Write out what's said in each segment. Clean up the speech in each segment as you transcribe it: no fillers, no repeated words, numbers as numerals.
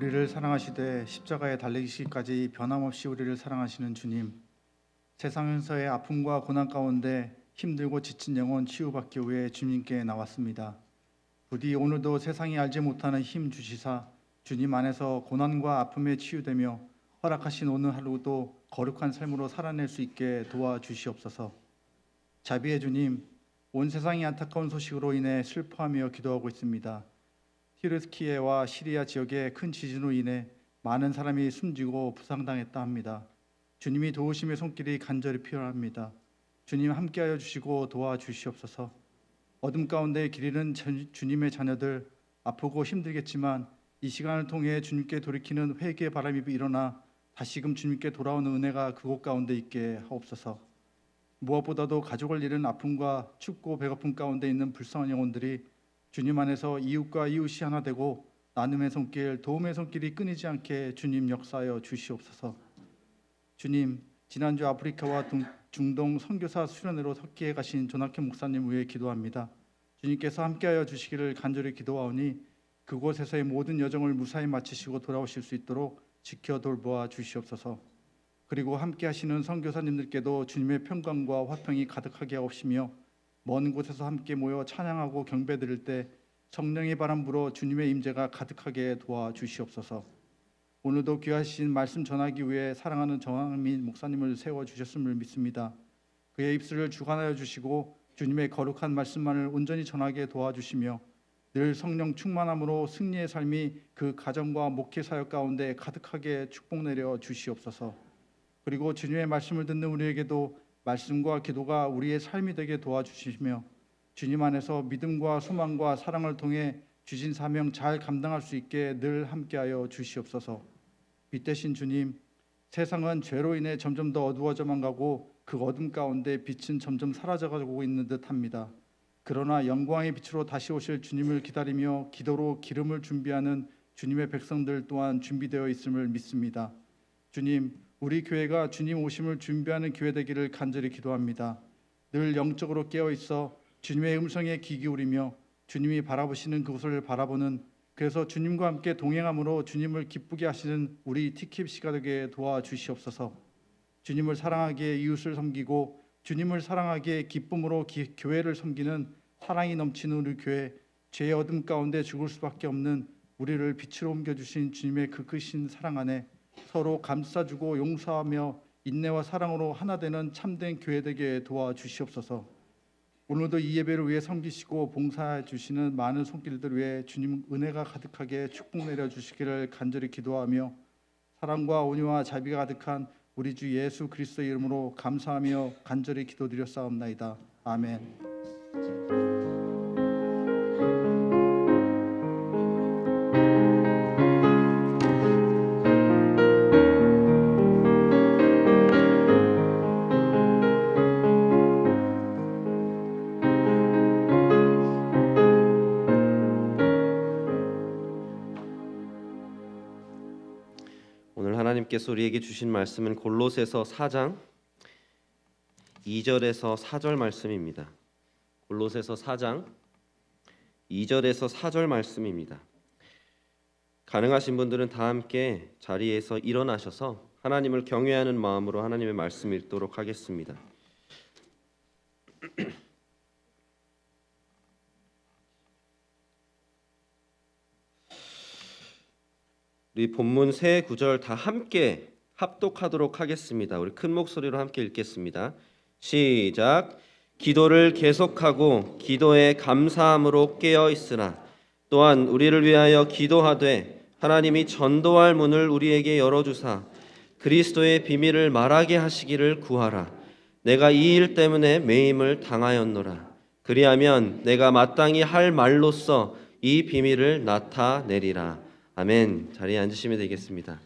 우리를 사랑하시되 십자가에 달리시기까지 변함없이 우리를 사랑하시는 주님, 세상에서의 아픔과 고난 가운데 힘들고 지친 영혼 치유받기 위해 주님께 나왔습니다. 부디 오늘도 세상이 알지 못하는 힘 주시사 주님 안에서 고난과 아픔에 치유되며 허락하신 오늘 하루도 거룩한 삶으로 살아낼 수 있게 도와주시옵소서. 자비의 주님, 온 세상이 안타까운 소식으로 인해 슬퍼하며 기도하고 있습니다. 티르키예와 시리아 지역의 큰 지진으로 인해 많은 사람이 숨지고 부상당했다 합니다. 주님이 도우심의 손길이 간절히 필요합니다. 주님 함께하여 주시고 도와주시옵소서. 어둠 가운데 길 잃은 주님의 자녀들, 아프고 힘들겠지만 이 시간을 통해 주님께 돌이키는 회개의 바람이 일어나 다시금 주님께 돌아오는 은혜가 그곳 가운데 있게 하옵소서. 무엇보다도 가족을 잃은 아픔과 춥고 배고픔 가운데 있는 불쌍한 영혼들이 주님 안에서 이웃과 이웃이 하나 되고 나눔의 손길, 도움의 손길이 끊이지 않게 주님 역사하여 주시옵소서. 주님, 지난주 아프리카와 중동 선교사 수련회로 터키에 가신 존학현 목사님 위해 기도합니다. 주님께서 함께하여 주시기를 간절히 기도하오니 그곳에서의 모든 여정을 무사히 마치시고 돌아오실 수 있도록 지켜 돌보아 주시옵소서. 그리고 함께 하시는 선교사님들께도 주님의 평강과 화평이 가득하게 하옵시며 먼 곳에서 함께 모여 찬양하고 경배드릴 때 성령의 바람 불어 주님의 임재가 가득하게 도와주시옵소서. 오늘도 귀하신 말씀 전하기 위해 사랑하는 정한민 목사님을 세워주셨음을 믿습니다. 그의 입술을 주관하여 주시고 주님의 거룩한 말씀만을 온전히 전하게 도와주시며 늘 성령 충만함으로 승리의 삶이 그 가정과 목회 사역 가운데 가득하게 축복 내려 주시옵소서. 그리고 주님의 말씀을 듣는 우리에게도 말씀과 기도가 우리의 삶이 되게 도와주시며 주님 안에서 믿음과 소망과 사랑을 통해 주신 사명 잘 감당할 수 있게 늘 함께하여 주시옵소서. 빛 대신 주님, 세상은 죄로 인해 점점 더 어두워져만 가고 그 어둠 가운데 빛은 점점 사라져가고 있는 듯합니다. 그러나 영광의 빛으로 다시 오실 주님을 기다리며 기도로 기름을 준비하는 주님의 백성들 또한 준비되어 있음을 믿습니다. 주님, 우리 교회가 주님 오심을 준비하는 교회 되기를 간절히 기도합니다. 늘 영적으로 깨어있어 주님의 음성에 귀 기울이며 주님이 바라보시는 그곳을 바라보는, 그래서 주님과 함께 동행함으로 주님을 기쁘게 하시는 우리 티킵시가 되게 도와주시옵소서. 주님을 사랑하기에 이웃을 섬기고 주님을 사랑하기에 기쁨으로 교회를 섬기는 사랑이 넘치는 우리 교회, 죄의 어둠 가운데 죽을 수밖에 없는 우리를 빛으로 옮겨주신 주님의 그 크신 사랑 안에 서로 감싸주고 용서하며 인내와 사랑으로 하나 되는 참된 교회 되게 도와주시옵소서. 오늘도 이 예배를 위해 섬기시고 봉사해 주시는 많은 손길들 위해 주님 은혜가 가득하게 축복 내려 주시기를 간절히 기도하며 사랑과 온유와 자비가 가득한 우리 주 예수 그리스도의 이름으로 감사하며 간절히 기도드렸사옵나이다. 아멘. 오늘 하나님께서 우리에게 주신 말씀은 골로새서 4장 2절에서 4절 말씀입니다. 골로새서 4장 2절에서 4절 말씀입니다. 가능하신 분들은 다 함께 자리에서 일어나셔서 하나님을 경외하는 마음으로 하나님의 말씀 읽도록 하겠습니다. 우리 본문 세 구절 다 함께 합독하도록 하겠습니다. 우리 큰 목소리로 함께 읽겠습니다. 시작. 기도를 계속하고 기도에 감사함으로 깨어 있으나 또한 우리를 위하여 기도하되 하나님이 전도할 문을 우리에게 열어주사 그리스도의 비밀을 말하게 하시기를 구하라. 내가 이 일 때문에 매임을 당하였노라. 그리하면 내가 마땅히 할 말로써 이 비밀을 나타내리라. 아멘. 자리에 앉으시면 되겠습니다.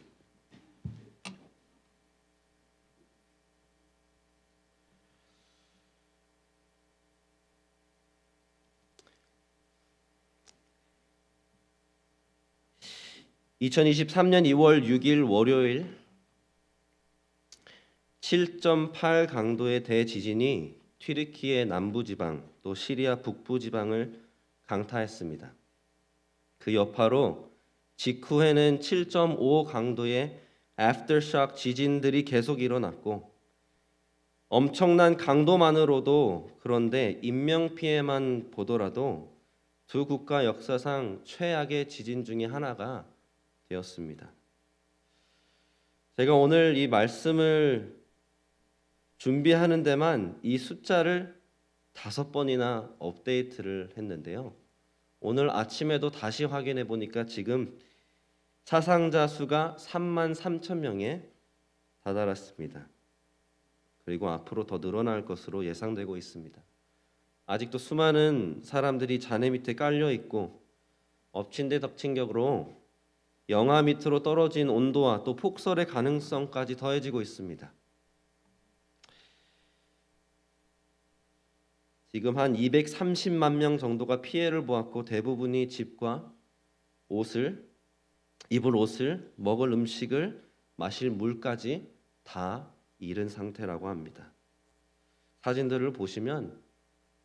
(2023년 2월 6일) 월요일 7.8 강도의 대지진이 튀르키예 남부지방 또 시리아 북부지방을 강타했습니다. 그 여파로 직후에는 7.5 강도의 애프터쇼크 지진들이 계속 일어났고 엄청난 강도만으로도 그런데 인명피해만 보더라도 두 국가 역사상 최악의 지진 중에 하나가 되었습니다. 제가 오늘 이 말씀을 준비하는 데만 이 숫자를 5번이나 업데이트를 했는데요. 오늘 아침에도 다시 확인해 보니까 지금 사상자 수가 33,000명에 다다랐습니다. 그리고 앞으로 더 늘어날 것으로 예상되고 있습니다. 아직도 수많은 사람들이 잔해 밑에 깔려 있고 엎친 데 덮친 격으로 영하 밑으로 떨어진 온도와 또 폭설의 가능성까지 더해지고 있습니다. 지금 한 230만 명 정도가 피해를 보았고 대부분이 집과 옷을, 입을 옷을, 먹을 음식을, 마실 물까지 다 잃은 상태라고 합니다. 사진들을 보시면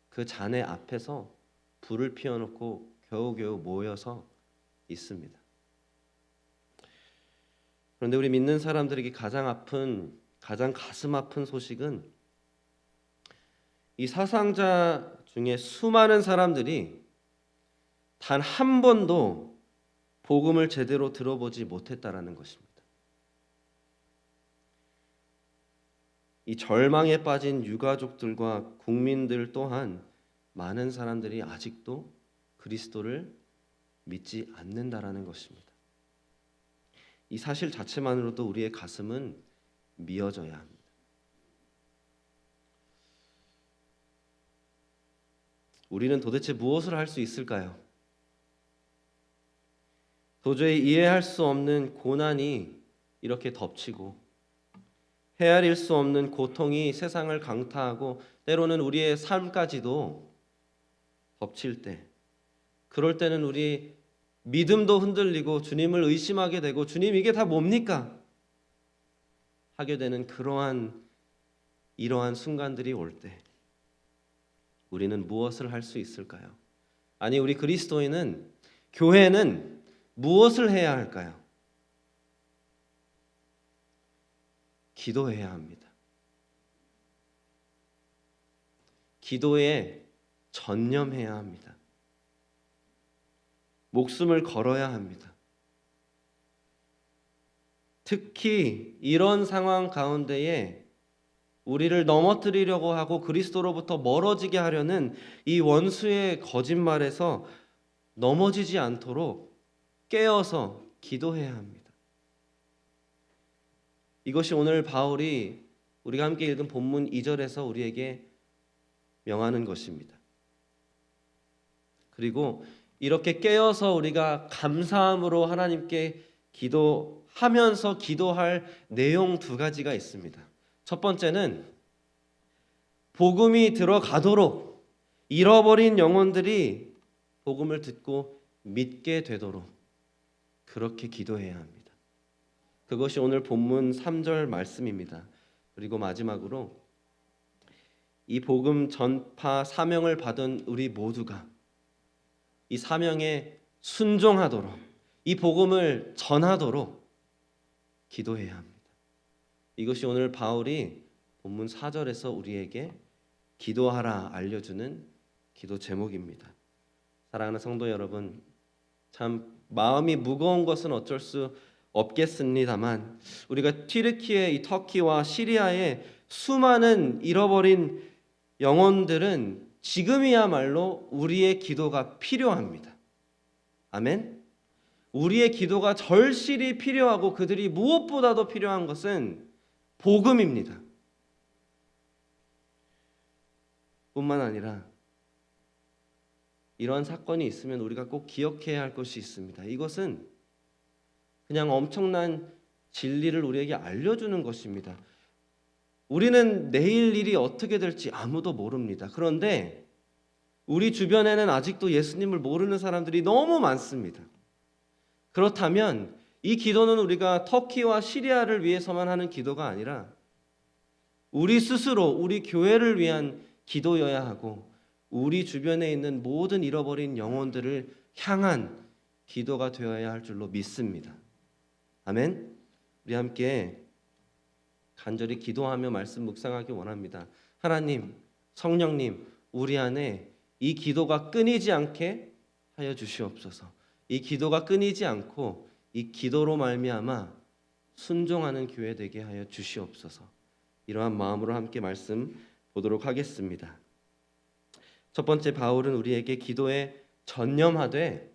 그 잔해 앞에서 불을 피워놓고 겨우겨우 모여서 있습니다. 그런데 우리 믿는 사람들에게 가장 가슴 아픈 소식은 이 사상자 중에 수많은 사람들이 단 한 번도 복음을 제대로 들어보지 못했다라는 것입니다. 이 절망에 빠진 유가족들과 국민들 또한 많은 사람들이 아직도 그리스도를 믿지 않는다라는 것입니다. 이 사실 자체만으로도 우리의 가슴은 미어져야 합니다. 우리는 도대체 무엇을 할 수 있을까요? 도저히 이해할 수 없는 고난이 이렇게 덮치고 헤아릴 수 없는 고통이 세상을 강타하고 때로는 우리의 삶까지도 덮칠 때, 그럴 때는 우리 믿음도 흔들리고 주님을 의심하게 되고 주님 이게 다 뭡니까? 하게 되는 이러한 순간들이 올 때 우리는 무엇을 할 수 있을까요? 아니 우리 그리스도인은, 교회는 무엇을 해야 할까요? 기도해야 합니다. 기도에 전념해야 합니다. 목숨을 걸어야 합니다. 특히 이런 상황 가운데에 우리를 넘어뜨리려고 하고 그리스도로부터 멀어지게 하려는 이 원수의 거짓말에서 넘어지지 않도록 깨어서 기도해야 합니다. 이것이 오늘 바울이 우리가 함께 읽은 본문 2절에서 우리에게 명하는 것입니다. 그리고 이렇게 깨어서 우리가 감사함으로 하나님께 기도하면서 기도할 내용 2가지가 있습니다. 첫 번째는 복음이 들어가도록 잃어버린 영혼들이 복음을 듣고 믿게 되도록 그렇게 기도해야 합니다. 그것이 오늘 본문 3절 말씀입니다. 그리고 마지막으로 이 복음 전파 사명을 받은 우리 모두가 이 사명에 순종하도록, 이 복음을 전하도록 기도해야 합니다. 이것이 오늘 바울이 본문 4절에서 우리에게 기도하라 알려주는 기도 제목입니다. 사랑하는 성도 여러분, 참 마음이 무거운 것은 어쩔 수 없겠습니다만 우리가 튀르키예, 이 터키와 시리아의 수많은 잃어버린 영혼들은 지금이야말로 우리의 기도가 필요합니다. 아멘. 우리의 기도가 절실히 필요하고 그들이 무엇보다도 필요한 것은 복음입니다. 뿐만 아니라 이런 사건이 있으면 우리가 꼭 기억해야 할 것이 있습니다. 이것은 그냥 엄청난 진리를 우리에게 알려주는 것입니다. 우리는 내일 일이 어떻게 될지 아무도 모릅니다. 그런데 우리 주변에는 아직도 예수님을 모르는 사람들이 너무 많습니다. 그렇다면 이 기도는 우리가 터키와 시리아를 위해서만 하는 기도가 아니라 우리 스스로, 우리 교회를 위한 기도여야 하고 우리 주변에 있는 모든 잃어버린 영혼들을 향한 기도가 되어야 할 줄로 믿습니다. 아멘. 우리 함께 간절히 기도하며 말씀 묵상하기 원합니다. 하나님, 성령님, 우리 안에 이 기도가 끊이지 않게 하여 주시옵소서. 이 기도가 끊이지 않고 이 기도로 말미암아 순종하는 교회 되게 하여 주시옵소서. 이러한 마음으로 함께 말씀 보도록 하겠습니다. 첫 번째, 바울은 우리에게 기도에 전념하되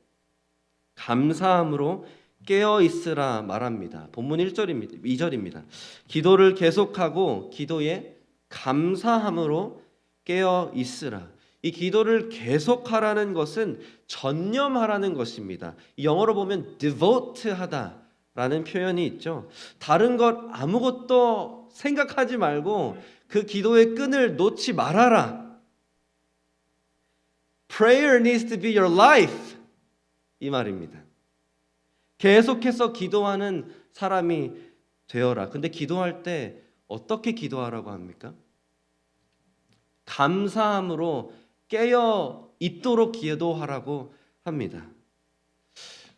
감사함으로 깨어 있으라 말합니다. 본문 1절입니다. 2절입니다. 기도를 계속하고 기도에 감사함으로 깨어 있으라. 이 기도를 계속하라는 것은 전념하라는 것입니다. 영어로 보면 devote 하다라는 표현이 있죠. 다른 것 아무것도 생각하지 말고 그 기도의 끈을 놓지 말아라. Prayer needs to be your life. 이 말입니다. 계속해서 기도하는 사람이 되어라. 근데 기도할 때 어떻게 기도하라고 합니까? 감사함으로 깨어 있도록 기도하라고 합니다.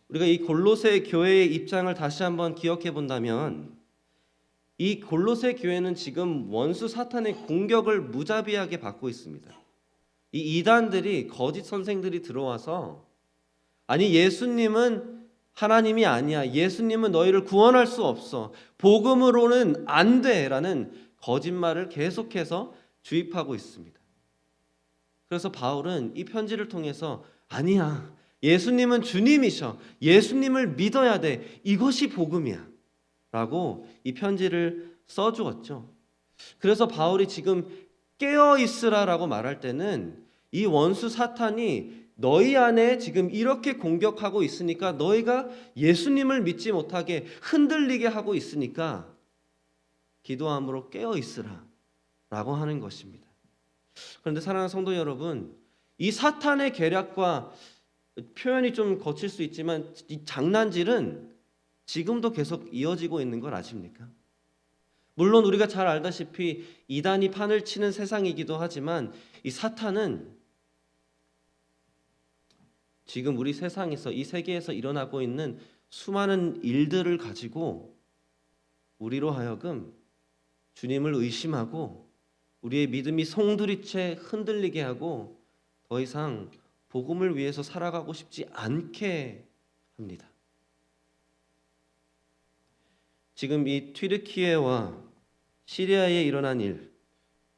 우리가 이 골로새 교회의 입장을 다시 한번 기억해 본다면 이 골로새 교회는 지금 원수 사탄의 공격을 무자비하게 받고 있습니다. 이 이단들이, 거짓 선생들이 들어와서 아니, 예수님은 하나님이 아니야, 예수님은 너희를 구원할 수 없어, 복음으로는 안 돼라는 거짓말을 계속해서 주입하고 있습니다. 그래서 바울은 이 편지를 통해서 아니야, 예수님은 주님이셔, 예수님을 믿어야 돼, 이것이 복음이야 라고 이 편지를 써주었죠. 그래서 바울이 지금 깨어 있으라라고 말할 때는 이 원수 사탄이 너희 안에 지금 이렇게 공격하고 있으니까, 너희가 예수님을 믿지 못하게 흔들리게 하고 있으니까 기도함으로 깨어 있으라 라고 하는 것입니다. 그런데 사랑하는 성도 여러분, 이 사탄의 계략과, 표현이 좀 거칠 수 있지만 이 장난질은 지금도 계속 이어지고 있는 걸 아십니까? 물론 우리가 잘 알다시피 이단이 판을 치는 세상이기도 하지만 이 사탄은 지금 우리 세상에서, 이 세계에서 일어나고 있는 수많은 일들을 가지고 우리로 하여금 주님을 의심하고 우리의 믿음이 송두리째 흔들리게 하고 더 이상 복음을 위해서 살아가고 싶지 않게 합니다. 지금 이 튀르키예와 시리아에 일어난 일,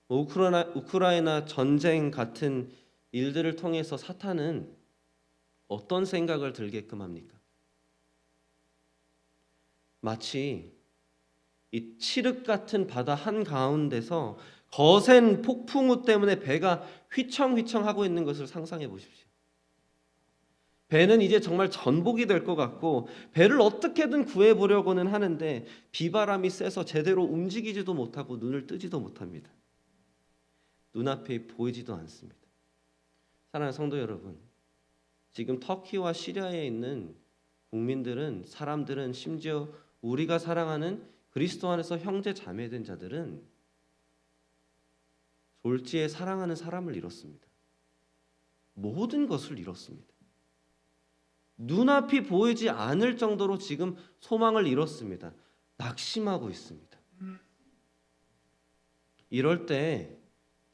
우크라이나 전쟁 같은 일들을 통해서 사탄은 어떤 생각을 들게끔 합니까? 마치 이 칠흑 같은 바다 한가운데서 거센 폭풍우 때문에 배가 휘청휘청하고 있는 것을 상상해 보십시오. 배는 이제 정말 전복이 될 것 같고 배를 어떻게든 구해보려고는 하는데 비바람이 세서 제대로 움직이지도 못하고 눈을 뜨지도 못합니다. 눈앞에 보이지도 않습니다. 사랑하는 성도 여러분, 지금 터키와 시리아에 있는 국민들은, 사람들은, 심지어 우리가 사랑하는 그리스도 안에서 형제 자매된 자들은 졸지에 사랑하는 사람을 잃었습니다. 모든 것을 잃었습니다. 눈앞이 보이지 않을 정도로 지금 소망을 잃었습니다. 낙심하고 있습니다. 이럴 때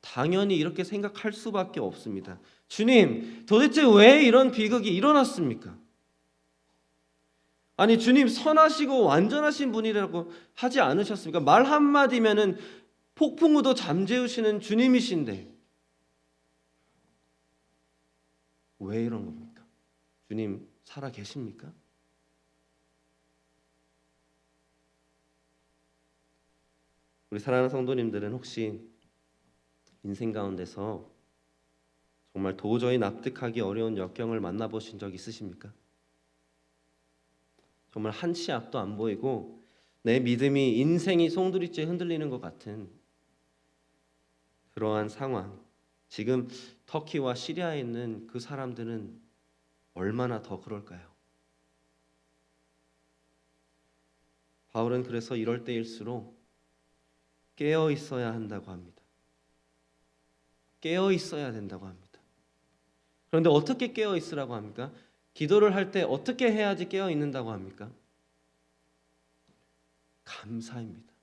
당연히 이렇게 생각할 수밖에 없습니다. 주님, 도대체 왜 이런 비극이 일어났습니까? 아니, 주님 선하시고 완전하신 분이라고 하지 않으셨습니까? 말 한마디면은 폭풍우도 잠재우시는 주님이신데 왜 이런 겁니까? 주님 살아 계십니까? 우리 사랑하는 성도님들은 혹시 인생 가운데서 정말 도저히 납득하기 어려운 역경을 만나보신 적 있으십니까? 정말 한치 앞도 안 보이고 내 믿음이, 인생이 송두리째 흔들리는 것 같은 그러한 상황, 지금 터키와 시리아에 있는 그 사람들은 얼마나 더 그럴까요? 바울은 그래서 이럴 때일수록 깨어 있어야 한다고 합니다. 깨어 있어야 된다고 합니다. 그런데 어떻게 깨어 있으라고 합니까? 기도를 할 때 어떻게 해야지 깨어 있는다고 합니까? 감사입니다.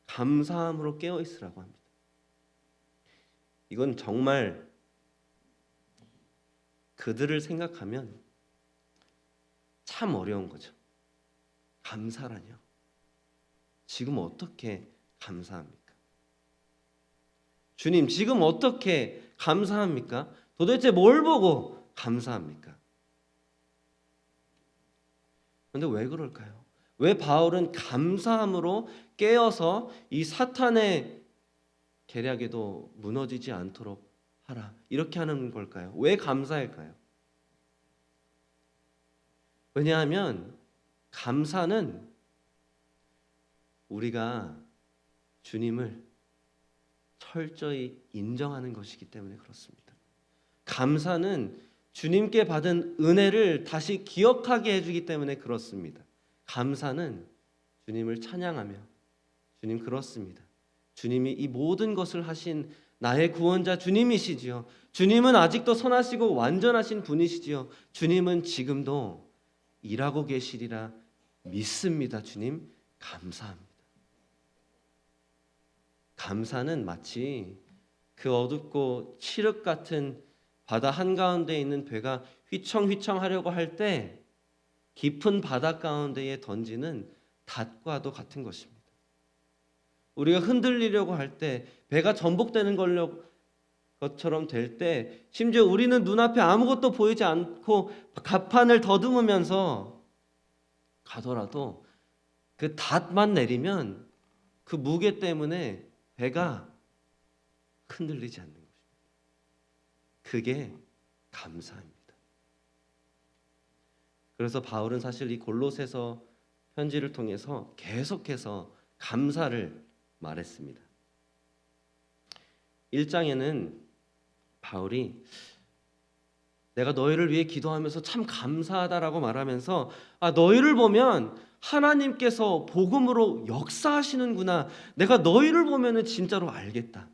감사함으로 깨어 있으라고 합니다. 이건 정말 그들을 생각하면 참 어려운 거죠. 감사라뇨. 지금 어떻게 감사합니까? 주님, 지금 어떻게 감사합니까? 도대체 뭘 보고 감사합니까? 그런데 왜 그럴까요? 왜 바울은 감사함으로 깨어서 이 사탄의 계략에도 무너지지 않도록 하라, 이렇게 하는 걸까요? 왜 감사할까요? 왜냐하면 감사는 우리가 주님을 철저히 인정하는 것이기 때문에 그렇습니다. 감사는 주님께 받은 은혜를 다시 기억하게 해주기 때문에 그렇습니다. 감사는 주님을 찬양하며, 주님 그렇습니다. 주님이 이 모든 것을 하신 나의 구원자 주님이시지요. 주님은 아직도 선하시고 완전하신 분이시지요. 주님은 지금도 일하고 계시리라 믿습니다. 주님 감사합니다. 감사는 마치 그 어둡고 칠흑 같은 바다 한가운데 있는 배가 휘청휘청 하려고 할 때 깊은 바다 가운데에 던지는 닷과도 같은 것입니다. 우리가 흔들리려고 할 때, 배가 전복되는 것처럼 될 때, 심지어 우리는 눈앞에 아무것도 보이지 않고 갑판을 더듬으면서 가더라도 그 닷만 내리면 그 무게 때문에 배가 흔들리지 않는 것입니다. 그게 감사입니다. 그래서 바울은 사실 이 골로새서 편지를 통해서 계속해서 감사를 말했습니다. 1장에는 바울이 내가 너희를 위해 기도하면서 참 감사하다라고 말하면서 너희를 보면 하나님께서 복음으로 역사하시는구나, 내가 너희를 보면은 진짜로 알겠다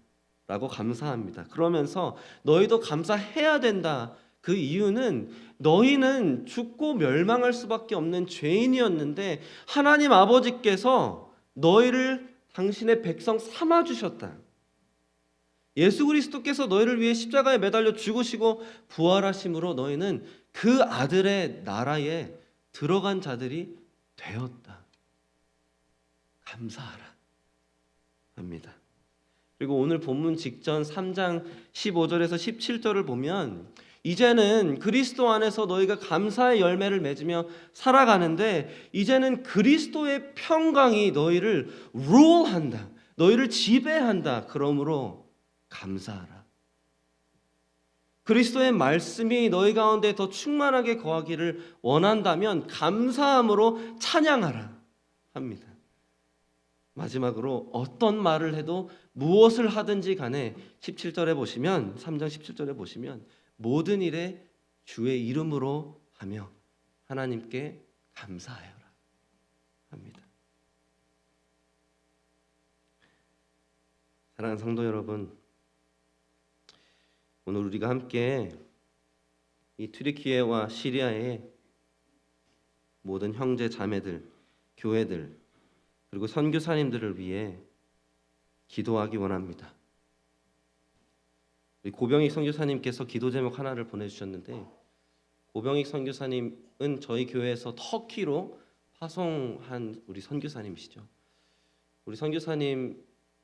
라고 감사합니다. 그러면서 너희도 감사해야 된다. 그 이유는 너희는 죽고 멸망할 수밖에 없는 죄인이었는데 하나님 아버지께서 너희를 당신의 백성 삼아 주셨다. 예수 그리스도께서 너희를 위해 십자가에 매달려 죽으시고 부활하심으로 너희는 그 아들의 나라에 들어간 자들이 되었다. 감사하라 합니다. 그리고 오늘 본문 직전 3장 15절에서 17절을 보면 이제는 그리스도 안에서 너희가 감사의 열매를 맺으며 살아가는데 이제는 그리스도의 평강이 너희를 룰한다. 너희를 지배한다. 그러므로 감사하라. 그리스도의 말씀이 너희 가운데 더 충만하게 거하기를 원한다면 감사함으로 찬양하라 합니다. 마지막으로 어떤 말을 해도 무엇을 하든지 간에 17절에 보시면 3장 17절에 보시면 모든 일에 주의 이름으로 하며 하나님께 감사하여라 합니다. 사랑하는 성도 여러분, 오늘 우리가 함께 이 튀르키예와 시리아의 모든 형제 자매들, 교회들, 그리고 선교사님들을 위해 기도하기 원합니다. 우리 고병익 선교사님께서 기도 제목 하나를 보내주셨는데, 고병익 선교사님은 저희 교회에서 터키로 파송한 우리 선교사님이시죠. 우리 선교사님이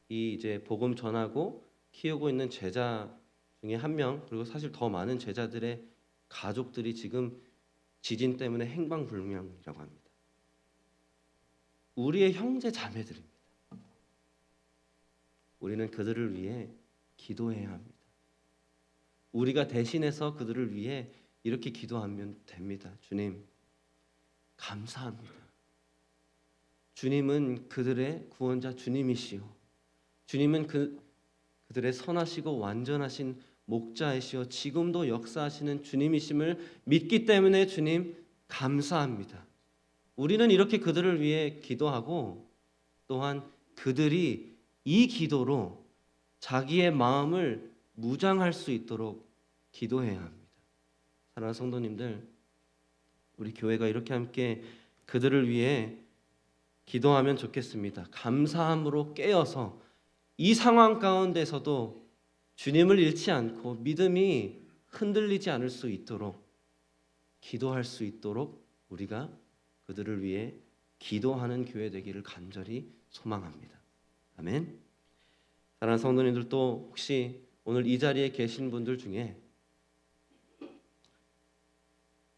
이제 복음 전하고 키우고 있는 제자 중에 한 명, 그리고 사실 더 많은 제자들의 가족들이 지금 지진 때문에 행방불명이라고 합니다. 우리의 형제 자매들입니다. 우리는 그들을 위해 기도해야 합니다. 우리가 대신해서 그들을 위해 이렇게 기도하면 됩니다. 주님, 감사합니다. 주님은 그들의 구원자 주님이시오. 주님은 그들의 선하시고 완전하신 목자이시오. 지금도 역사하시는 주님이심을 믿기 때문에 주님 감사합니다. 우리는 이렇게 그들을 위해 기도하고 또한 그들이 이 기도로 자기의 마음을 무장할 수 있도록 기도해야 합니다. 사랑하는 성도님들, 우리 교회가 이렇게 함께 그들을 위해 기도하면 좋겠습니다. 감사함으로 깨어서 이 상황 가운데서도 주님을 잃지 않고 믿음이 흔들리지 않을 수 있도록 기도할 수 있도록 우리가 그들을 위해 기도하는 교회 되기를 간절히 소망합니다. 아멘. 사랑하는 성도님들, 또 혹시 오늘 이 자리에 계신 분들 중에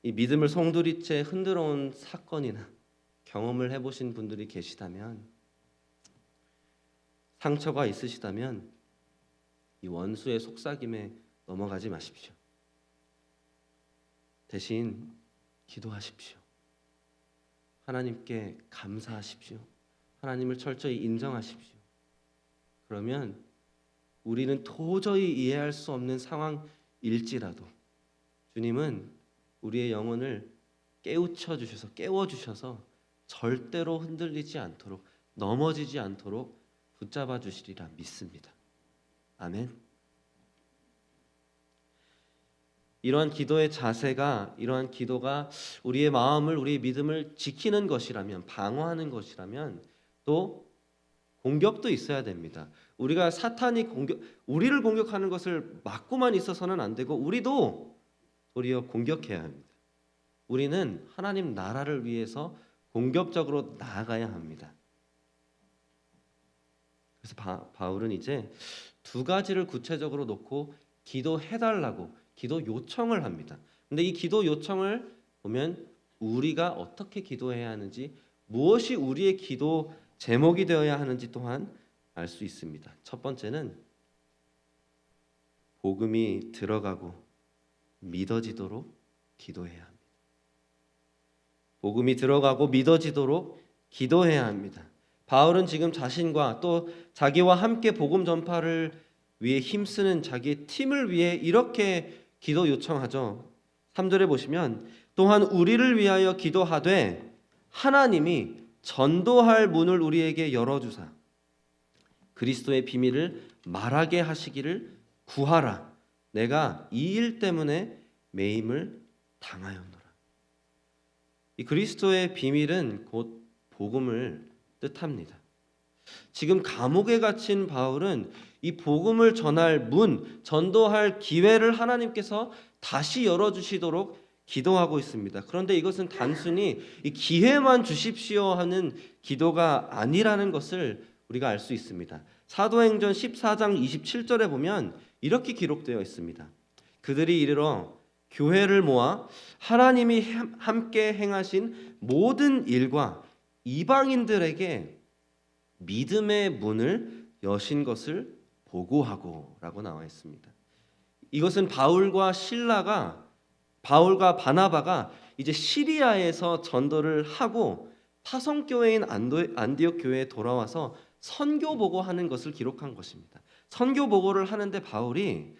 이 믿음을 송두리째 흔들어 온 사건이나 경험을 해보신 분들이 계시다면, 상처가 있으시다면 이 원수의 속삭임에 넘어가지 마십시오. 대신 기도하십시오. 하나님께 감사하십시오. 하나님을 철저히 인정하십시오. 그러면 우리는 도저히 이해할 수 없는 상황일지라도 주님은 우리의 영혼을 깨워주셔서 절대로 흔들리지 않도록, 넘어지지 않도록 붙잡아 주시리라 믿습니다. 아멘. 이러한 기도의 자세가, 이러한 기도가 우리의 마음을, 우리의 믿음을 지키는 것이라면, 방어하는 것이라면 또 공격도 있어야 됩니다. 우리가 우리를 공격하는 것을 막고만 있어서는 안 되고 우리도 도리어 공격해야 합니다. 우리는 하나님 나라를 위해서 공격적으로 나아가야 합니다. 그래서 바울은 이제 두 가지를 구체적으로 놓고 기도해달라고 기도 요청을 합니다. 근데 이 기도 요청을 보면 우리가 어떻게 기도해야 하는지, 무엇이 우리의 기도 제목이 되어야 하는지 또한 알 수 있습니다. 첫 번째는 복음이 들어가고 믿어지도록 기도해야 합니다. 복음이 들어가고 믿어지도록 기도해야 합니다. 바울은 지금 자신과 또 자기와 함께 복음 전파를 위해 힘쓰는 자기의 팀을 위해 이렇게 기도 요청하죠. 3절에 보시면 또한 우리를 위하여 기도하되 하나님이 전도할 문을 우리에게 열어주사 그리스도의 비밀을 말하게 하시기를 구하라. 내가 이 일 때문에 매임을 당하였노라. 이 그리스도의 비밀은 곧 복음을 뜻합니다. 지금 감옥에 갇힌 바울은 이 복음을 전할 문, 전도할 기회를 하나님께서 다시 열어주시도록 기도하고 있습니다. 그런데 이것은 단순히 이 기회만 주십시오 하는 기도가 아니라는 것을 우리가 알 수 있습니다. 사도행전 14장 27절에 보면 이렇게 기록되어 있습니다. 그들이 이르러 교회를 모아 하나님이 함께 행하신 모든 일과 이방인들에게 믿음의 문을 여신 것을 보고하고 라고 나와 있습니다. 이것은 바울과 바나바가 이제 시리아에서 전도를 하고 타성교회인 안디옥 교회에 돌아와서 선교 보고하는 것을 기록한 것입니다. 선교 보고를 하는데 바울이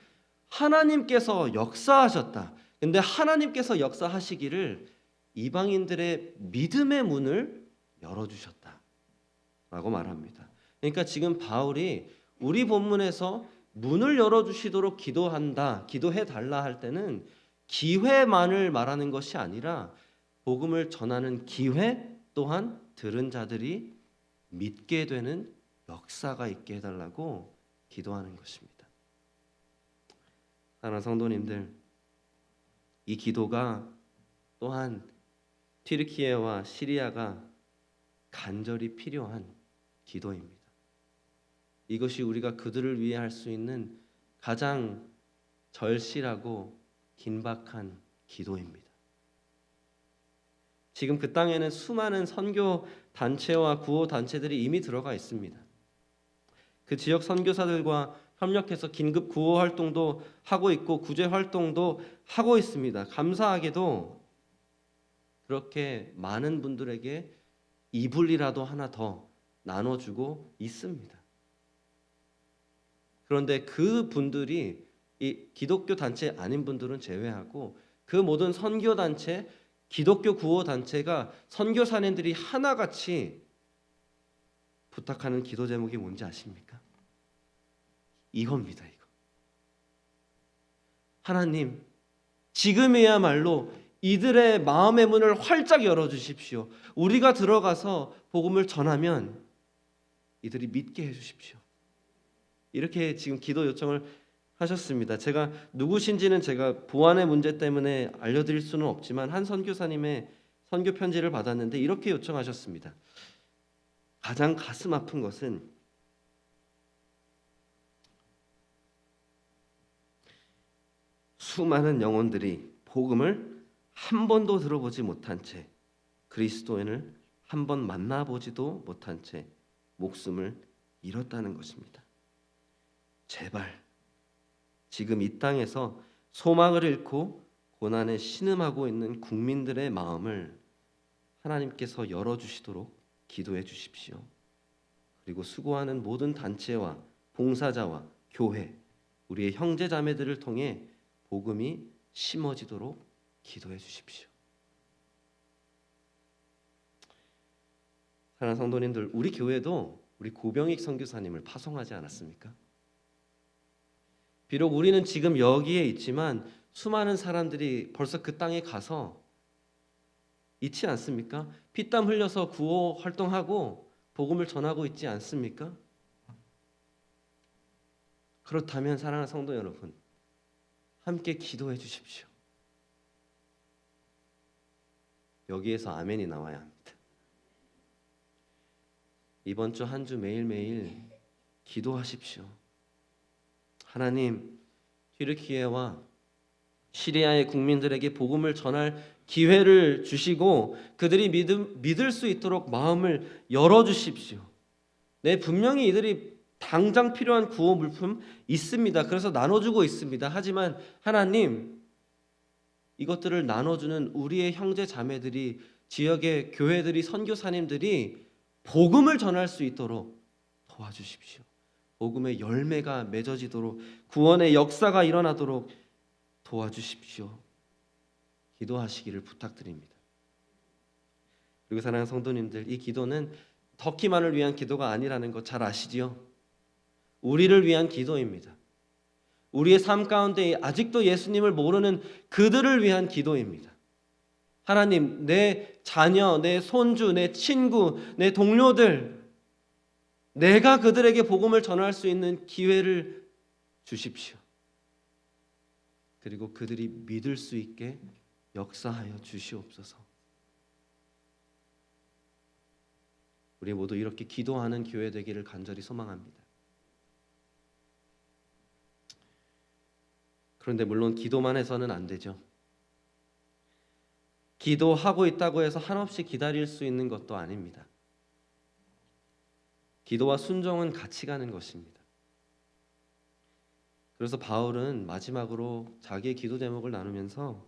하나님께서 역사하셨다. 근데 하나님께서 역사하시기를 이방인들의 믿음의 문을 열어주셨다 라고 말합니다. 그러니까 지금 바울이 우리 본문에서 문을 열어주시도록 기도해달라 할 때는 기회만을 말하는 것이 아니라 복음을 전하는 기회 또한 들은 자들이 믿게 되는 역사가 있게 해달라고 기도하는 것입니다. 사랑하는 성도님들, 이 기도가 또한 튀르키예와 시리아가 간절히 필요한 기도입니다. 이것이 우리가 그들을 위해 할 수 있는 가장 절실하고 긴박한 기도입니다. 지금 그 땅에는 수많은 선교 단체와 구호 단체들이 이미 들어가 있습니다. 그 지역 선교사들과 협력해서 긴급 구호 활동도 하고 있고 구제 활동도 하고 있습니다. 감사하게도 그렇게 많은 분들에게 이불이라도 하나 더 나눠주고 있습니다. 그런데 그 분들이 이 기독교 단체 아닌 분들은 제외하고 그 모든 선교 단체, 기독교 구호 단체가 선교사님들이 하나같이 부탁하는 기도 제목이 뭔지 아십니까? 이겁니다. 이거. 하나님, 지금이야말로 이들의 마음의 문을 활짝 열어주십시오. 우리가 들어가서 복음을 전하면 이들이 믿게 해주십시오. 이렇게 지금 기도 요청을 하셨습니다. 제가 누구신지는 제가 보안의 문제 때문에 알려드릴 수는 없지만 한 선교사님의 선교 편지를 받았는데 이렇게 요청하셨습니다. 가장 가슴 아픈 것은 수많은 영혼들이 복음을 한 번도 들어보지 못한 채 그리스도인을 한 번 만나보지도 못한 채 목숨을 잃었다는 것입니다. 제발 지금 이 땅에서 소망을 잃고 고난에 신음하고 있는 국민들의 마음을 하나님께서 열어주시도록 기도해 주십시오. 그리고 수고하는 모든 단체와 봉사자와 교회, 우리의 형제 자매들을 통해 복음이 심어지도록 기도해 주십시오. 사랑하는 성도님들, 우리 교회도 우리 고병익 선교사님을 파송하지 않았습니까? 비록 우리는 지금 여기에 있지만 수많은 사람들이 벌써 그 땅에 가서 있지 않습니까? 피땀 흘려서 구호 활동하고 복음을 전하고 있지 않습니까? 그렇다면 사랑하는 성도 여러분, 함께 기도해 주십시오. 여기에서 아멘이 나와야 합니다. 이번 주 한 주 매일매일 기도하십시오. 하나님, 튀르키예와 시리아의 국민들에게 복음을 전할 기회를 주시고 그들이 믿을 수 있도록 마음을 열어주십시오. 네, 분명히 이들이 당장 필요한 구호 물품 있습니다. 그래서 나눠주고 있습니다. 하지만 하나님, 이것들을 나눠주는 우리의 형제 자매들이, 지역의 교회들이, 선교사님들이 복음을 전할 수 있도록 도와주십시오. 복음의 열매가 맺어지도록, 구원의 역사가 일어나도록 도와주십시오. 기도하시기를 부탁드립니다. 그리고 사랑하는 성도님들, 이 기도는 터키만을 위한 기도가 아니라는 거 잘 아시지요? 우리를 위한 기도입니다. 우리의 삶 가운데 아직도 예수님을 모르는 그들을 위한 기도입니다. 하나님, 내 자녀, 내 손주, 내 친구, 내 동료들, 내가 그들에게 복음을 전할 수 있는 기회를 주십시오. 그리고 그들이 믿을 수 있게 역사하여 주시옵소서. 우리 모두 이렇게 기도하는 교회 되기를 간절히 소망합니다. 그런데 물론 기도만 해서는 안 되죠. 기도하고 있다고 해서 한없이 기다릴 수 있는 것도 아닙니다. 기도와 순종은 같이 가는 것입니다. 그래서 바울은 마지막으로 자기의 기도 제목을 나누면서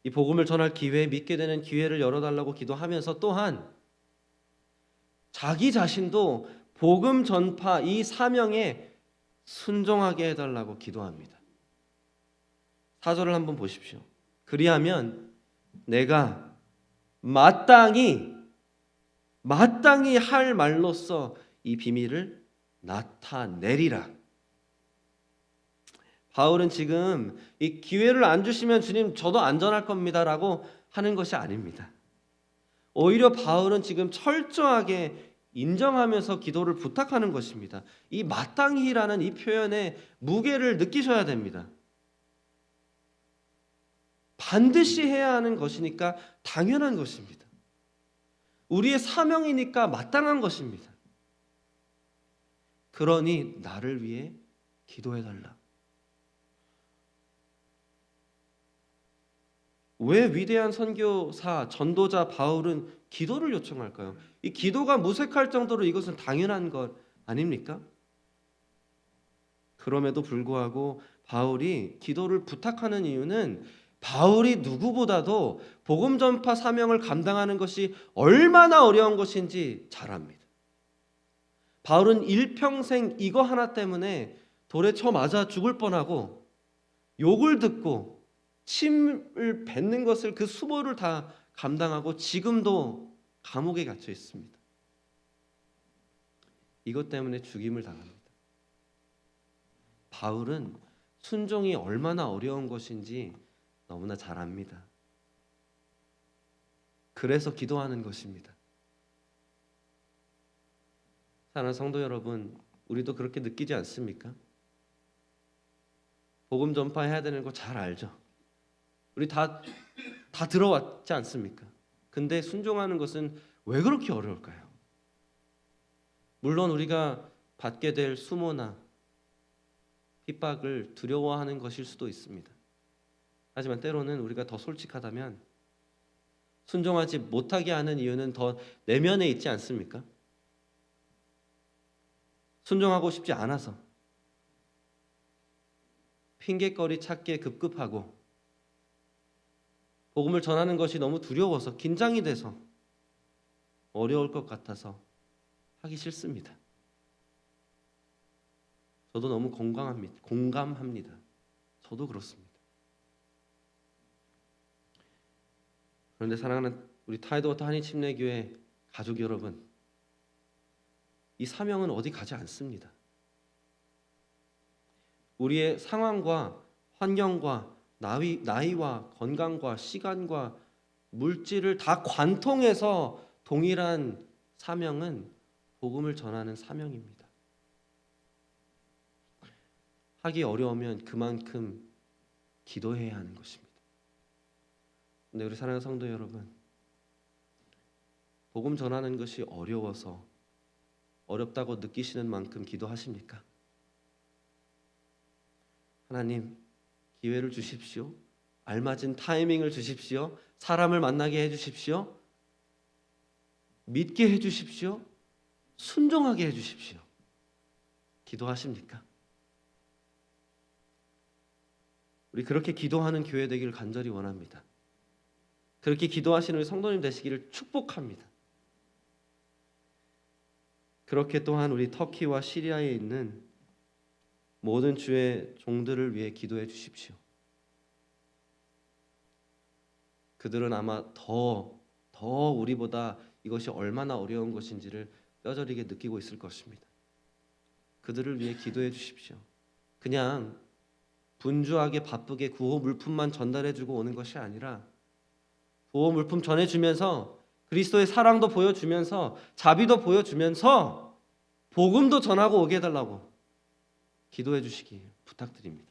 이 복음을 전할 기회, 믿게 되는 기회를 열어달라고 기도하면서 또한 자기 자신도 복음 전파 이 사명에 순종하게 해달라고 기도합니다. 4절을 한번 보십시오. 그리하면 내가 마땅히 할 말로써 이 비밀을 나타내리라. 바울은 지금 이 기회를 안 주시면 주님 저도 안전할 겁니다라고 하는 것이 아닙니다. 오히려 바울은 지금 철저하게 인정하면서 기도를 부탁하는 것입니다. 이 마땅히라는 이 표현의 무게를 느끼셔야 됩니다. 반드시 해야 하는 것이니까 당연한 것입니다. 우리의 사명이니까 마땅한 것입니다. 그러니 나를 위해 기도해달라. 왜 위대한 선교사, 전도자 바울은 기도를 요청할까요? 이 기도가 무색할 정도로 이것은 당연한 것 아닙니까? 그럼에도 불구하고 바울이 기도를 부탁하는 이유는 바울이 누구보다도 복음 전파 사명을 감당하는 것이 얼마나 어려운 것인지 잘 압니다. 바울은 일평생 이거 하나 때문에 돌에 쳐 맞아 죽을 뻔하고 욕을 듣고 침을 뱉는 것을 그 수모를 다 감당하고 지금도 감옥에 갇혀 있습니다. 이것 때문에 죽임을 당합니다. 바울은 순종이 얼마나 어려운 것인지 너무나 잘 압니다. 그래서 기도하는 것입니다. 사랑하는 성도 여러분, 우리도 그렇게 느끼지 않습니까? 복음 전파해야 되는 거 잘 알죠? 우리 다 들어왔지 않습니까? 근데 순종하는 것은 왜 그렇게 어려울까요? 물론 우리가 받게 될 수모나 핍박을 두려워하는 것일 수도 있습니다. 하지만 때로는 우리가 더 솔직하다면 순종하지 못하게 하는 이유는 더 내면에 있지 않습니까? 순종하고 싶지 않아서 핑계거리 찾기에 급급하고 복음을 전하는 것이 너무 두려워서 긴장이 돼서 어려울 것 같아서 하기 싫습니다. 저도 너무 공감합니다. 저도 그렇습니다. 그런데 사랑하는 우리 타이드워터 한인침례교회 가족 여러분, 이 사명은 어디 가지 않습니다. 우리의 상황과 환경과 나이와 건강과 시간과 물질을 다 관통해서 동일한 사명은 복음을 전하는 사명입니다. 하기 어려우면 그만큼 기도해야 하는 것입니다. 근데 우리 사랑하는 성도 여러분, 복음 전하는 것이 어려워서 어렵다고 느끼시는 만큼 기도하십니까? 하나님, 기회를 주십시오. 알맞은 타이밍을 주십시오. 사람을 만나게 해주십시오. 믿게 해주십시오. 순종하게 해주십시오. 기도하십니까? 우리 그렇게 기도하는 교회 되기를 간절히 원합니다. 그렇게 기도하시는 우리 성도님 되시기를 축복합니다. 그렇게 또한 우리 터키와 시리아에 있는 모든 주의 종들을 위해 기도해 주십시오. 그들은 아마 더 우리보다 이것이 얼마나 어려운 것인지를 뼈저리게 느끼고 있을 것입니다. 그들을 위해 기도해 주십시오. 그냥 분주하게 바쁘게 구호 물품만 전달해 주고 오는 것이 아니라 구호 물품 전해주면서 그리스도의 사랑도 보여주면서 자비도 보여주면서 복음도 전하고 오게 해달라고 기도해 주시기 부탁드립니다.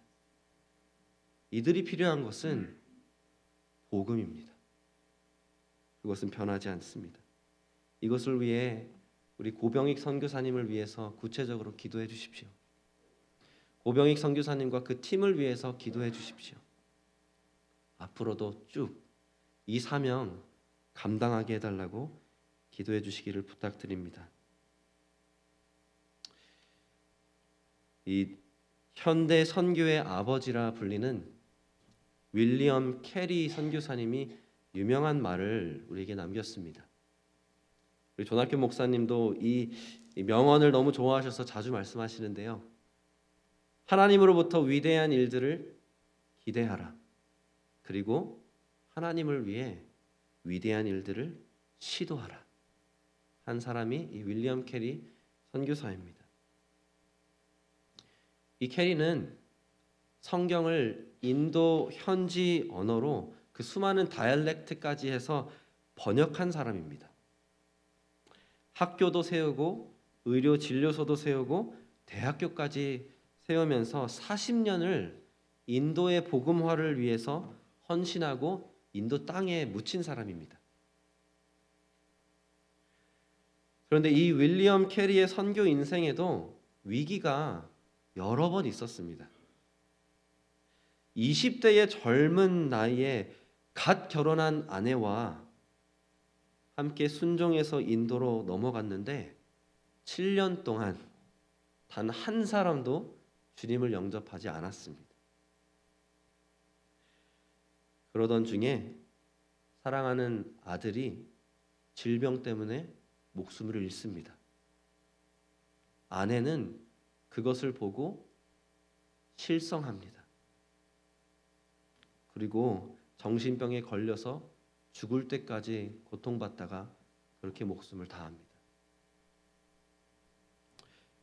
이들이 필요한 것은 복음입니다. 그것은 변하지 않습니다. 이것을 위해 우리 고병익 선교사님을 위해서 구체적으로 기도해 주십시오. 고병익 선교사님과 그 팀을 위해서 기도해 주십시오. 앞으로도 쭉 이 사명 감당하게 해달라고 기도해 주시기를 부탁드립니다. 이 현대 선교의 아버지라 불리는 윌리엄 캐리 선교사님이 유명한 말을 우리에게 남겼습니다. 우리 존학교 목사님도 이 명언을 너무 좋아하셔서 자주 말씀하시는데요. 하나님으로부터 위대한 일들을 기대하라. 그리고 하나님을 위해 위대한 일들을 시도하라. 한 사람이 이 윌리엄 캐리 선교사입니다. 이 캐리는 성경을 인도 현지 언어로 그 수많은 다이얼렉트까지 해서 번역한 사람입니다. 학교도 세우고 의료 진료소도 세우고 대학교까지 세우면서 40년을 인도의 복음화를 위해서 헌신하고 인도 땅에 묻힌 사람입니다. 그런데 이 윌리엄 캐리의 선교 인생에도 위기가 여러 번 있었습니다. 20대의 젊은 나이에 갓 결혼한 아내와 함께 순종해서 인도로 넘어갔는데 7년 동안 단 한 사람도 주님을 영접하지 않았습니다. 그러던 중에 사랑하는 아들이 질병 때문에 목숨을 잃습니다. 아내는 그것을 보고 실성합니다. 그리고 정신병에 걸려서 죽을 때까지 고통받다가 그렇게 목숨을 다합니다.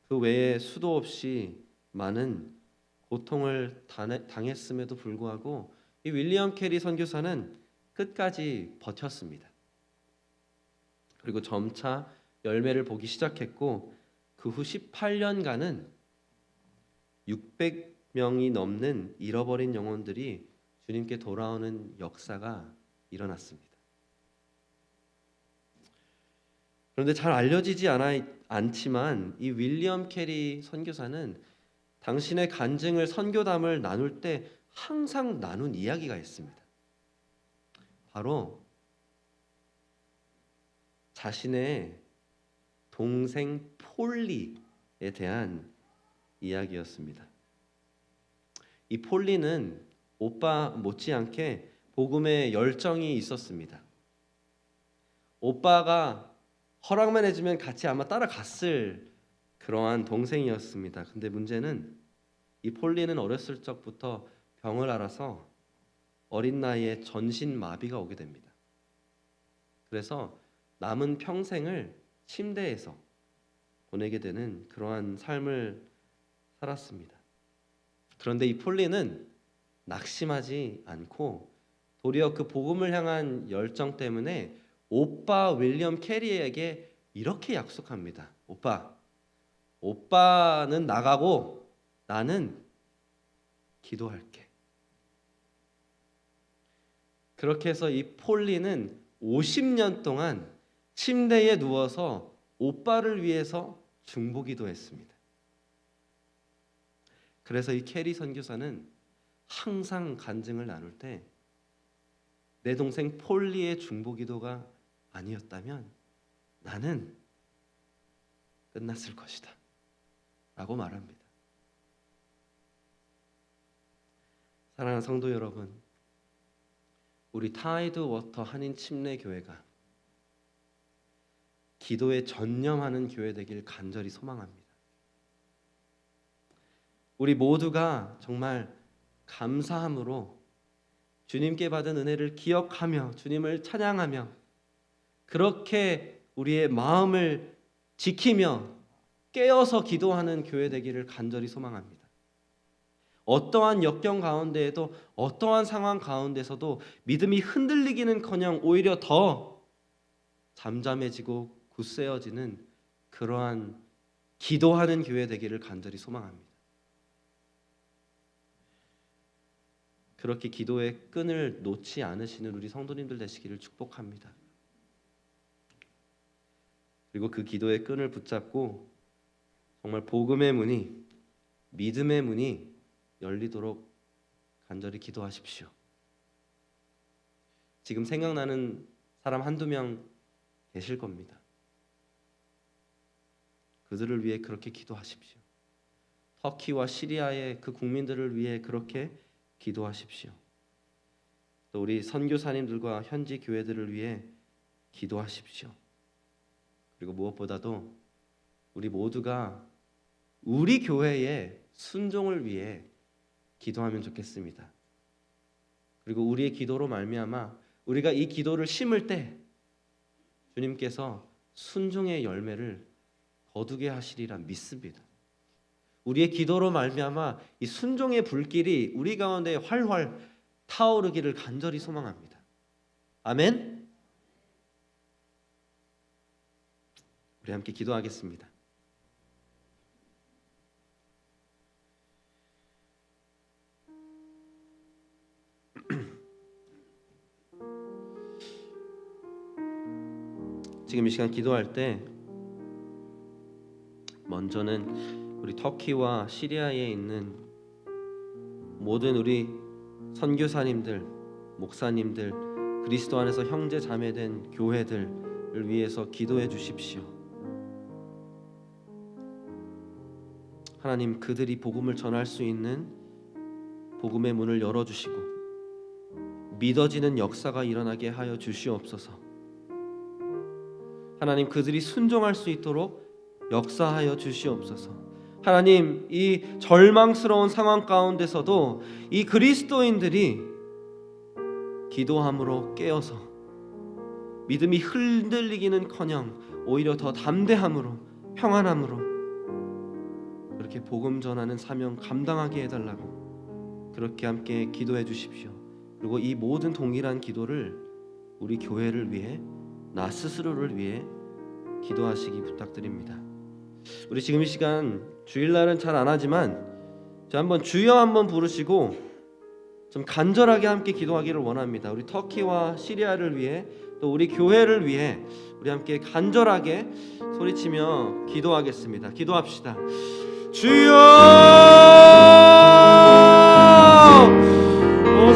그 외에 수도 없이 많은 고통을 당했음에도 불구하고 이 윌리엄 캐리 선교사는 끝까지 버텼습니다. 그리고 점차 열매를 보기 시작했고 그 후 18년간은 600명이 넘는 잃어버린 영혼들이 주님께 돌아오는 역사가 일어났습니다. 그런데 잘 알려지지 않지만 이 윌리엄 캐리 선교사는 당신의 간증을 선교담을 나눌 때 항상 나눈 이야기가 있습니다. 바로 자신의 동생 폴리에 대한 이야기였습니다. 이 폴리는 오빠 못지않게 복음에 열정이 있었습니다. 오빠가 허락만 해주면 같이 아마 따라갔을 그러한 동생이었습니다. 근데 문제는 이 폴리는 어렸을 적부터 병을 앓아서 어린 나이에 전신마비가 오게 됩니다. 그래서 남은 평생을 침대에서 보내게 되는 그러한 삶을 살았습니다. 그런데 이 폴리는 낙심하지 않고 도리어 그 복음을 향한 열정 때문에 오빠 윌리엄 캐리에게 이렇게 약속합니다. 오빠는 나가고 나는 기도할게. 그렇게 해서 이 폴리는 50년 동안 침대에 누워서 오빠를 위해서 중보기도했습니다. 그래서 이 캐리 선교사는 항상 간증을 나눌 때 내 동생 폴리의 중보기도가 아니었다면 나는 끝났을 것이다 라고 말합니다. 사랑하는 성도 여러분, 우리 타이드 워터 한인 침례교회가 기도에 전념하는 교회 되길 간절히 소망합니다. 우리 모두가 정말 감사함으로 주님께 받은 은혜를 기억하며 주님을 찬양하며 그렇게 우리의 마음을 지키며 깨어서 기도하는 교회 되기를 간절히 소망합니다. 어떠한 역경 가운데에도 어떠한 상황 가운데서도 믿음이 흔들리기는커녕 오히려 더 잠잠해지고 굳세어지는 그러한 기도하는 교회 되기를 간절히 소망합니다. 그렇게 기도의 끈을 놓지 않으시는 우리 성도님들 되시기를 축복합니다. 그리고 그 기도의 끈을 붙잡고 정말 복음의 문이, 믿음의 문이 열리도록 간절히 기도하십시오. 지금 생각나는 사람 한두 명 계실 겁니다. 그들을 위해 그렇게 기도하십시오. 터키와 시리아의 그 국민들을 위해 그렇게 기도하십시오. 또 우리 선교사님들과 현지 교회들을 위해 기도하십시오. 그리고 무엇보다도 우리 모두가 우리 교회의 순종을 위해 기도하면 좋겠습니다. 그리고 우리의 기도로 말미암아 우리가 이 기도를 심을 때 주님께서 순종의 열매를 거두게 하시리라 믿습니다. 우리의 기도로 말미암아 이 순종의 불길이 우리 가운데 활활 타오르기를 간절히 소망합니다. 아멘. 우리 함께 기도하겠습니다. 지금 이 시간 기도할 때 먼저는 우리 터키와 시리아에 있는 모든 우리 선교사님들, 목사님들, 그리스도 안에서 형제 자매된 교회들을 위해서 기도해 주십시오. 하나님, 그들이 복음을 전할 수 있는 복음의 문을 열어주시고 믿어지는 역사가 일어나게 하여 주시옵소서. 하나님, 그들이 순종할 수 있도록 역사하여 주시옵소서. 하나님, 이 절망스러운 상황 가운데서도 이 그리스도인들이 기도함으로 깨어서 믿음이 흔들리기는커녕 오히려 더 담대함으로 평안함으로 그렇게 복음 전하는 사명 감당하게 해달라고 그렇게 함께 기도해 주십시오. 그리고 이 모든 동일한 기도를 우리 교회를 위해, 나 스스로를 위해 기도하시기 부탁드립니다. 우리 지금 이 시간 주일날은 잘 안 하지만 한번 주여 한번 부르시고 좀 간절하게 함께 기도하기를 원합니다. 우리 터키와 시리아를 위해, 또 우리 교회를 위해 우리 함께 간절하게 소리치며 기도하겠습니다. 기도합시다. 주여!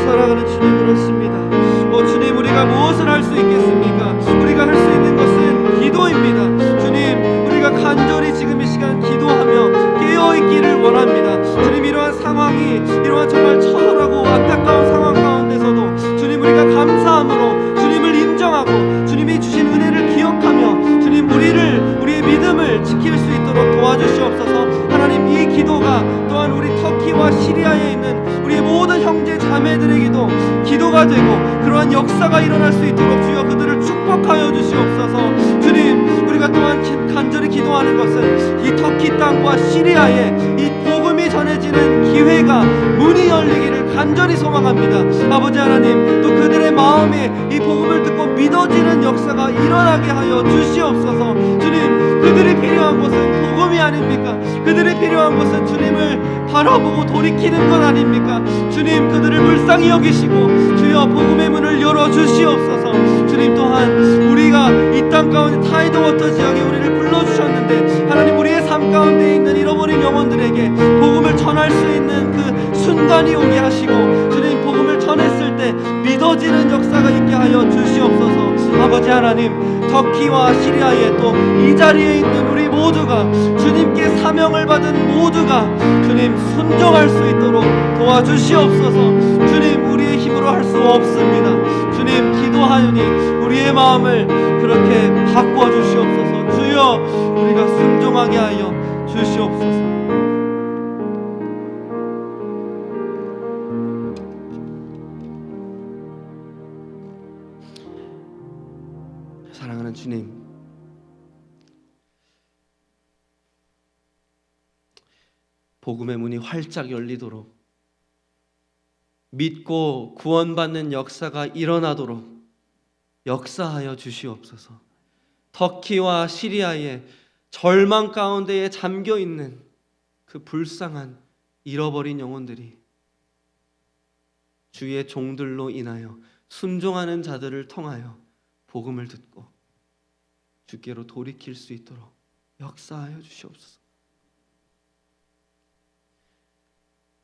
사랑하는 주님, 그렇습니다. 주님, 우리가 무엇을 할 수 있겠습니까? 우리가 할 수 있는 것은 기도입니다. 주님, 우리가 간절히 지금 이 시간 기도하며 깨어있기를 원합니다. 주님, 이러한 상황이, 이러한 정말 처절하고 안타까운 상황 가운데서도 주님, 우리가 감사함으로 주님을 인정하고 주님이 주신 은혜를 기억하며 주님, 우리의 믿음을 지킬 수 있도록 도와주시옵소서. 하나님, 이 기도가 또한 우리 터키와 시리아에 있는 우리의 모든 형제 자매들에게도 기도가 되고 그러한 역사가 일어날 수 있도록 주여 그들을 축복하여 주시옵소서. 주님, 우리가 또한 간절히 기도하는 것은 이 터키 땅과 시리아에 이 복음이 전해지는 기회가, 문이 열리기를 간절히 소망합니다. 아버지 하나님, 또 그들의 마음에 이 복음을 듣고 믿어지는 역사가 일어나게 하여 주시옵소서. 주님, 그들이 필요한 것은 복음이 아닙니까? 그들이 필요한 것은 주님을 바라보고 돌이키는 것 아닙니까? 주님, 그들을 불쌍히 여기시고 주여 복음의 문을 열어주시옵소서. 주님, 또한 우리가 이 땅 가운데 타이더워터 지역에 우리를 불러주셨는데 하나님, 우리의 삶 가운데 있는 잃어버린 영혼들에게 복음을 전할 수 있는 그 순간이 오게 하시고 주님, 복음을 전했을 때 믿어지는 역사가 있게 하여 주시옵소서. 아버지 하나님, 터키와 시리아에 또 이 자리에 있는 우리 모두가, 주님께 사명을 받은 모두가 주님 순종할 수 있도록 도와주시옵소서. 주님, 우리의 힘으로 할 수 없습니다. 주님, 기도하오니 우리의 마음을 그렇게 바꿔 주시옵소서. 주여, 우리가 순종하게 하여 주시옵소서. 사랑하는 주님, 복음의 문이 활짝 열리도록, 믿고 구원받는 역사가 일어나도록 역사하여 주시옵소서. 터키와 시리아의 절망 가운데에 잠겨있는 그 불쌍한 잃어버린 영혼들이 주의 종들로 인하여 순종하는 자들을 통하여 복음을 듣고 주께로 돌이킬 수 있도록 역사하여 주시옵소서.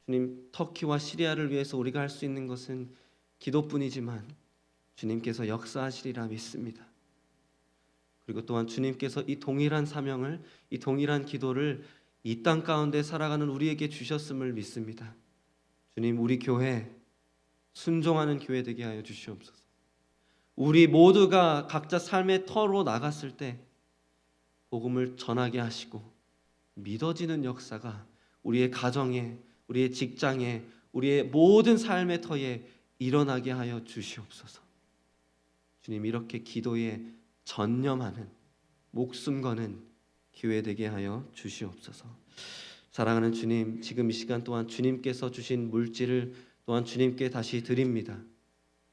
주님, 터키와 시리아를 위해서 우리가 할 수 있는 것은 기도뿐이지만 주님께서 역사하시리라 믿습니다. 그리고 또한 주님께서 이 동일한 사명을, 이 동일한 기도를 이 땅 가운데 살아가는 우리에게 주셨음을 믿습니다. 주님, 우리 교회 순종하는 교회 되게 하여 주시옵소서. 우리 모두가 각자 삶의 터로 나갔을 때 복음을 전하게 하시고 믿어지는 역사가 우리의 가정에, 우리의 직장에, 우리의 모든 삶의 터에 일어나게 하여 주시옵소서. 주님, 이렇게 기도에 전념하는, 목숨 거는 교회 되게 하여 주시옵소서. 사랑하는 주님, 지금 이 시간 또한 주님께서 주신 물질을 또한 주님께 다시 드립니다.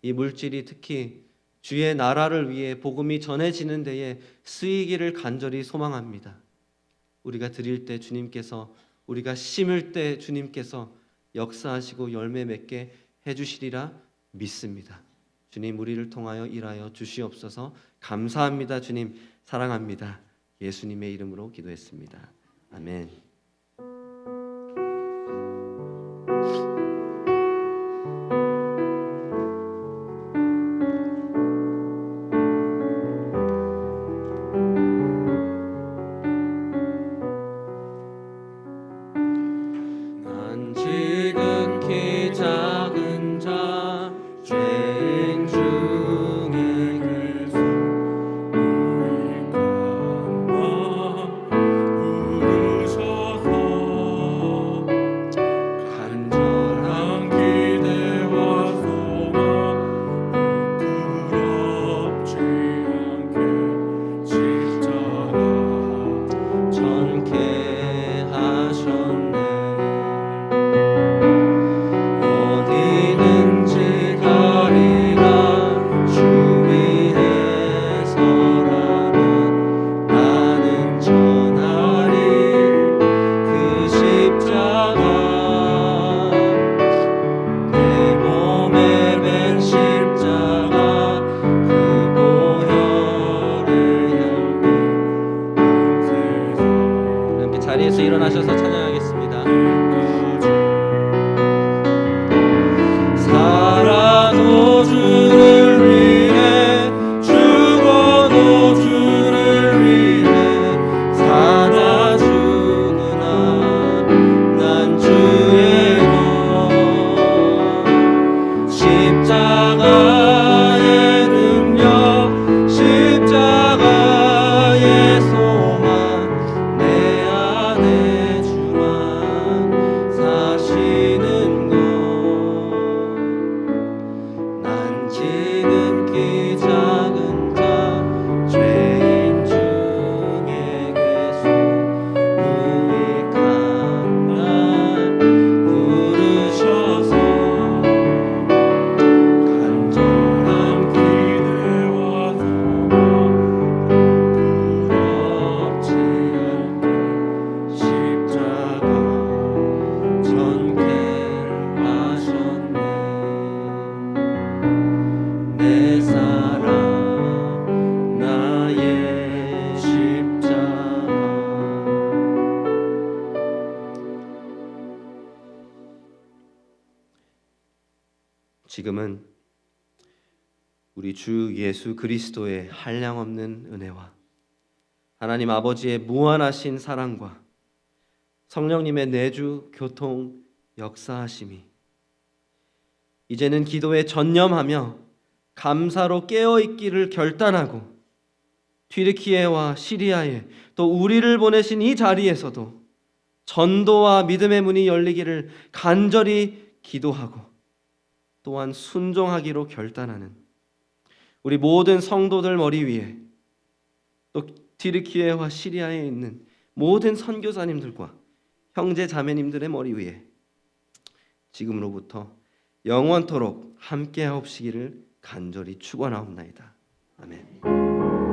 이 물질이 특히 주의 나라를 위해 복음이 전해지는 데에 쓰이기를 간절히 소망합니다. 우리가 드릴 때 주님께서, 우리가 심을 때 주님께서 역사하시고 열매 맺게 해주시리라 믿습니다. 주님, 우리를 통하여 일하여 주시옵소서. 감사합니다. 주님, 사랑합니다. 예수님의 이름으로 기도했습니다. 아멘. 부르셔 지극히 작은 자 죄인 중에 괴수 무익한 날 부르셔서 간절한 기대와 소망 부끄럽지 않게 십자가 전개를 하셨네. 내 사랑 나의 십자가. 지금은 우리 주 예수 그리스도의 한량없는 은혜와 하나님 아버지의 무한하신 사랑과 성령님의 내주 교통 역사하심이 이제는 기도에 전념하며 감사로 깨어있기를 결단하고 튀르키예와 시리아에 또 우리를 보내신 이 자리에서도 전도와 믿음의 문이 열리기를 간절히 기도하고 또한 순종하기로 결단하는 우리 모든 성도들 머리 위에 또 튀르키예와 시리아에 있는 모든 선교사님들과 형제 자매님들의 머리 위에 지금으로부터 영원토록 함께하옵시기를 간절히 축원하옵나이다. 아멘.